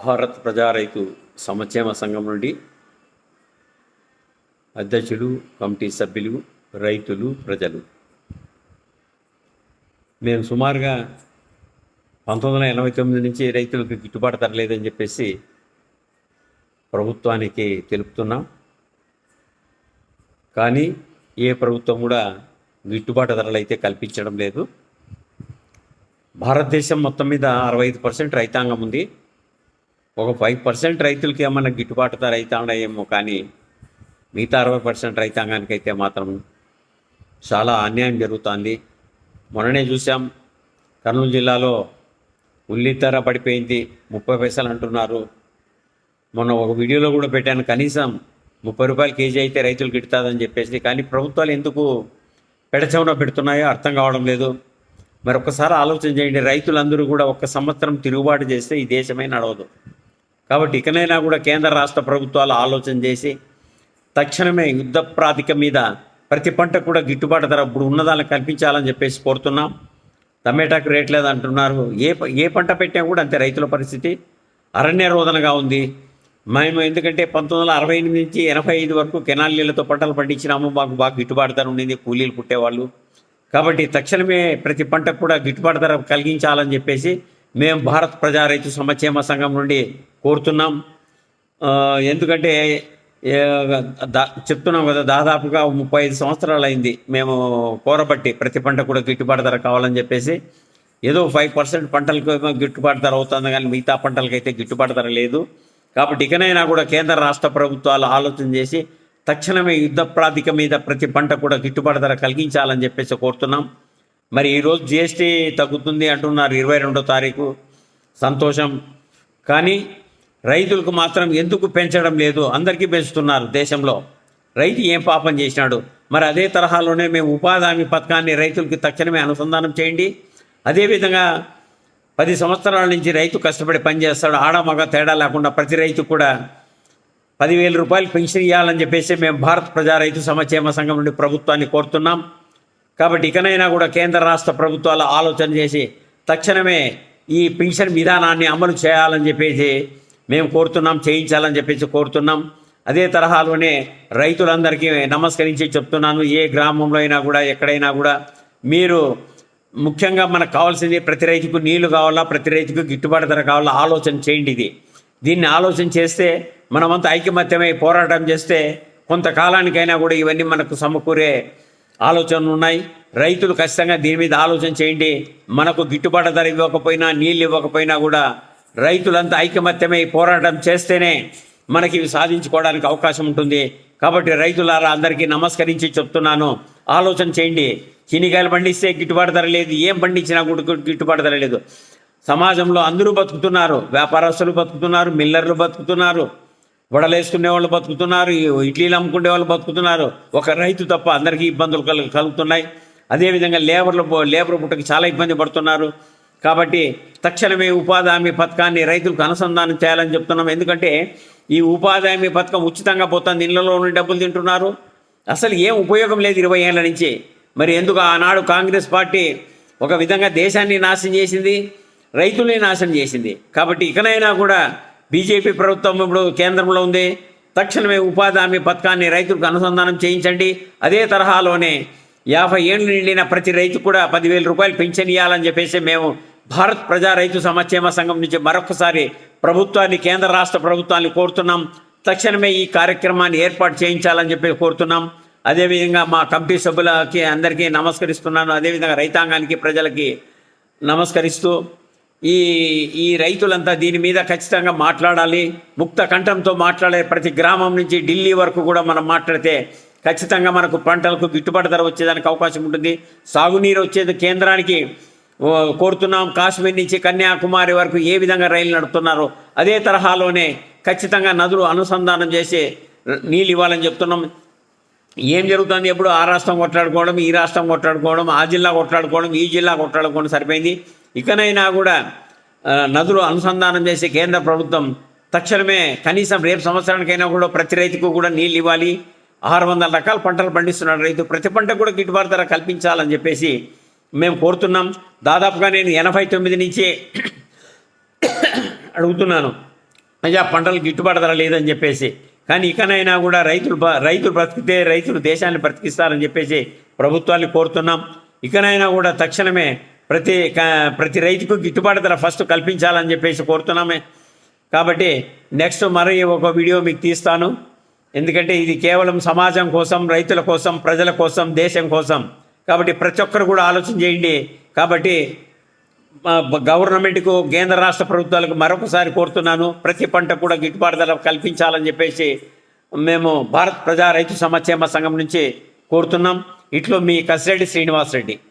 భారత్ ప్రజా రైతు సంక్షేమ సంఘం నుండి అధ్యక్షులు, కమిటీ సభ్యులు, రైతులు, ప్రజలు. మేము సుమారుగా 1989 నుంచి రైతులకు గిట్టుబాటు ధర లేదని చెప్పేసి ప్రభుత్వానికి తెలుపుతున్నాం. కానీ ఏ ప్రభుత్వం కూడా గిట్టుబాటు ధరలు అయితే కల్పించడం లేదు. భారతదేశం మొత్తం మీద 65% రైతాంగం ఉంది. ఒక 5% రైతులకి ఏమన్నా గిట్టుబాటు ధర అయితే ఉన్నాయేమో, కానీ మిగతా 60% రైతాంగానికి అయితే మాత్రం చాలా అన్యాయం జరుగుతుంది. మొన్ననే చూసాం, కర్నూలు జిల్లాలో ఉల్లి ధర పడిపోయింది, 30 పైసలు అంటున్నారు. మొన్న ఒక వీడియోలో కూడా పెట్టాను, కనీసం 30 రూపాయలు కేజీ అయితే రైతులకు గిట్టుతుందని చెప్పేసి. కానీ ప్రభుత్వాలు ఎందుకు పెడచవన పెడుతున్నాయో అర్థం కావడం లేదు. మరి ఒక్కసారి ఆలోచన చేయండి. రైతులందరూ కూడా ఒక్క సంవత్సరం తిరుగుబాటు చేస్తే ఈ దేశమే నడవదు. కాబట్టి ఇకనైనా కూడా కేంద్ర రాష్ట్ర ప్రభుత్వాలు ఆలోచన చేసి తక్షణమే యుద్ధ ప్రాతిక మీద ప్రతి పంట కూడా గిట్టుబాటు ధర ఇప్పుడు ఉన్నదాన్ని కల్పించాలని చెప్పేసి కోరుతున్నాం. టమాటాకు రేట్ లేదంటున్నారు. ఏ పంట పెట్టినా కూడా అంతే రైతుల పరిస్థితి అరణ్య రోదనగా ఉంది. మేము ఎందుకంటే 1968 నుంచి 85 వరకు కెనాల్ నీళ్ళతో పంటలు పండించినాము. మాకు బాగా గిట్టుబాటు ధర ఉండింది, కూలీలు పుట్టేవాళ్ళు. కాబట్టి తక్షణమే ప్రతి పంటకు కూడా గిట్టుబాటు ధర కలిగించాలని చెప్పేసి మేము భారత్ ప్రజా రైతు సంక్షేమ సంఘం నుండి కోరుతున్నాం. ఎందుకంటే చెప్తున్నాం కదా, దాదాపుగా 35 సంవత్సరాలు అయింది మేము కోరబట్టి ప్రతి పంట కూడా గిట్టుబాటు ధర కావాలని చెప్పేసి. ఏదో 5% పంటలకు ఏమో గిట్టుబాటు ధర అవుతుంది, కానీ మిగతా పంటలకైతే గిట్టుబాటు ధర లేదు. కాబట్టి ఇకనైనా కూడా కేంద్ర రాష్ట్ర ప్రభుత్వాలు ఆలోచన చేసి తక్షణమే యుద్ధ ప్రాతిక మీద ప్రతి పంట కూడా గిట్టుబాటు ధర కలిగించాలని చెప్పేసి కోరుతున్నాం. మరి ఈరోజు జిఎస్టీ తగ్గుతుంది అంటున్నారు 22వ తారీఖు, సంతోషం. కానీ రైతులకు మాత్రం ఎందుకు పెంచడం లేదు? అందరికీ పెంచుతున్నారు దేశంలో. రైతు ఏం పాపం చేసినాడు? మరి అదే తరహాలోనే మేము ఉపాధి హామీ పథకాన్ని రైతులకి తక్షణమే అనుసంధానం చేయండి. అదేవిధంగా 10 సంవత్సరాల నుంచి రైతు కష్టపడి పనిచేస్తాడు, ఆడ మగ తేడా లేకుండా ప్రతి రైతు కూడా 10,000 రూపాయలు పెన్షన్ ఇవ్వాలని చెప్పేసి మేము భారత్ ప్రజా రైతు సంక్షేమ సంఘం నుండి ప్రభుత్వాన్ని కోరుతున్నాం. కాబట్టి ఇకనైనా కూడా కేంద్ర రాష్ట్ర ప్రభుత్వాలు ఆలోచన చేసి తక్షణమే ఈ పెన్షన్ విధానాన్ని అమలు చేయాలని చెప్పేసి మేము కోరుతున్నాం, చేయించాలని చెప్పేసి కోరుతున్నాం. అదే తరహాలోనే రైతులందరికీ నమస్కరించి చెప్తున్నాను, ఏ గ్రామంలో అయినా కూడా ఎక్కడైనా కూడా మీరు ముఖ్యంగా మనకు కావాల్సింది ప్రతి రైతుకు నీళ్లు కావాలా, ప్రతి రైతుకు గిట్టుబాటు ధర కావాలా, ఆలోచన చేయండి. దీన్ని ఆలోచన చేస్తే మనమంతా ఐకమత్యమై పోరాటం చేస్తే కొంతకాలానికైనా కూడా ఇవన్నీ మనకు సమకూరే ఆలోచనలు ఉన్నాయి. రైతులు ఖచ్చితంగా దీని మీద ఆలోచన చేయండి. మనకు గిట్టుబాటు ధర ఇవ్వకపోయినా, నీళ్ళు ఇవ్వకపోయినా కూడా రైతులంతా ఐకమత్యమై పోరాటం చేస్తేనే మనకి ఇవి సాధించుకోవడానికి అవకాశం ఉంటుంది. కాబట్టి రైతులారా అందరికీ నమస్కరించి చెప్తున్నాను, ఆలోచన చేయండి. చినికాయలు పండిస్తే గిట్టుబాటు ధర లేదు, ఏం పండించినా కూడా గిట్టుబాటు ధర లేదు. సమాజంలో అందరూ బతుకుతున్నారు, వ్యాపారస్తులు బతుకుతున్నారు, మిల్లర్లు బతుకుతున్నారు, వడలేసుకునే వాళ్ళు బతుకుతున్నారు, ఇడ్లీలు అమ్ముకునే వాళ్ళు బతుకుతున్నారు. ఒక రైతు తప్ప అందరికీ ఇబ్బందులు కలుగుతున్నాయి. అదేవిధంగా లేబర్ పుట్టకి చాలా ఇబ్బంది పడుతున్నారు. కాబట్టి తక్షణమే ఉపాధి హామీ పథకాన్ని రైతులకు అనుసంధానం చేయాలని చెప్తున్నాం. ఎందుకంటే ఈ ఉపాధి హామీ పథకం ఉచితంగా పోతుంది, ఇళ్లలో నుండి డబ్బులు తింటున్నారు, అసలు ఏం ఉపయోగం లేదు 20 ఏళ్ళ నుంచి. మరి ఎందుకు ఆనాడు కాంగ్రెస్ పార్టీ ఒక విధంగా దేశాన్ని నాశనం చేసింది, రైతుల్ని నాశనం చేసింది. కాబట్టి ఇకనైనా కూడా బీజేపీ ప్రభుత్వం ఇప్పుడు కేంద్రంలో ఉంది, తక్షణమే ఉపాధి హామీ పథకాన్ని రైతులకు అనుసంధానం చేయించండి. అదే తరహాలోనే 50 ఏళ్ళు నిండిన ప్రతి రైతు కూడా 10,000 రూపాయలు పెన్షన్ ఇవ్వాలని చెప్పేసి మేము భారత్ ప్రజా రైతు సంక్షేమ సంఘం నుంచి మరొకసారి ప్రభుత్వాన్ని, కేంద్ర రాష్ట్ర ప్రభుత్వాన్ని కోరుతున్నాం. తక్షణమే ఈ కార్యక్రమాన్ని ఏర్పాటు చేయించాలని చెప్పి కోరుతున్నాం. అదేవిధంగా మా కమిటీ సభ్యులకి అందరికీ నమస్కరిస్తున్నాను. అదేవిధంగా రైతాంగానికి, ప్రజలకి నమస్కరిస్తూ ఈ రైతులంతా దీని మీద ఖచ్చితంగా మాట్లాడాలి. ముక్త కంఠంతో మాట్లాడే ప్రతి గ్రామం నుంచి ఢిల్లీ వరకు కూడా మనం మాట్లాడితే ఖచ్చితంగా మనకు పంటలకు గిట్టుబాటు ధర వచ్చేదానికి అవకాశం ఉంటుంది. సాగునీరు వచ్చేది కేంద్రానికి కోరుతున్నాం. కాశ్మీర్ నుంచి కన్యాకుమారి వరకు ఏ విధంగా రైలు నడుపుతున్నారో అదే తరహాలోనే ఖచ్చితంగా నదులు అనుసంధానం చేసి నీళ్ళు ఇవ్వాలని చెప్తున్నాం. ఏం జరుగుతుంది? ఎప్పుడు ఆ రాష్ట్రం కొట్లాడుకోవడం, ఈ రాష్ట్రం కొట్లాడుకోవడం, ఆ జిల్లా కొట్లాడుకోవడం, ఈ జిల్లా కొట్లాడుకోవడం సరిపోయింది. ఇకనైనా కూడా నదులు అనుసంధానం చేసి కేంద్ర ప్రభుత్వం తక్షణమే కనీసం రేపు సంవత్సరానికైనా కూడా ప్రతి రైతుకు కూడా నీళ్ళు ఇవ్వాలి. 600 రకాల పంటలు పండిస్తున్నాడు రైతు, ప్రతి పంట కూడా గిట్టుబాటు ధర కల్పించాలని చెప్పేసి మేము కోరుతున్నాం. దాదాపుగా నేను 89 నుంచే అడుగుతున్నాను. అయ్యా పంటలు గిట్టుబాటు ధర లేదని చెప్పేసి. కానీ ఇకనైనా కూడా రైతులు బ్రతికితే రైతులు దేశాన్ని బ్రతికిస్తారని చెప్పేసి ప్రభుత్వాన్ని కోరుతున్నాం. ఇకనైనా కూడా తక్షణమే ప్రతి రైతుకు గిట్టుబాటు ధర ఫస్ట్ కల్పించాలని చెప్పేసి కోరుతున్నామే. కాబట్టి నెక్స్ట్ మరి ఒక వీడియో మీకు తీస్తాను. ఎందుకంటే ఇది కేవలం సమాజం కోసం, రైతుల కోసం, ప్రజల కోసం, దేశం కోసం. కాబట్టి ప్రతి ఒక్కరు కూడా ఆలోచన చేయండి. కాబట్టి గవర్నమెంట్కు, కేంద్ర రాష్ట్ర ప్రభుత్వాలకు మరొకసారి కోరుతున్నాను, ప్రతి పంట కూడా గిట్టుబాటు ధర కల్పించాలని చెప్పేసి మేము భారత్ ప్రజా రైతు సంక్షేమ సంఘం నుంచి కోరుతున్నాం. ఇట్లో మీ కసిరెడ్డి శ్రీనివాస్ రెడ్డి.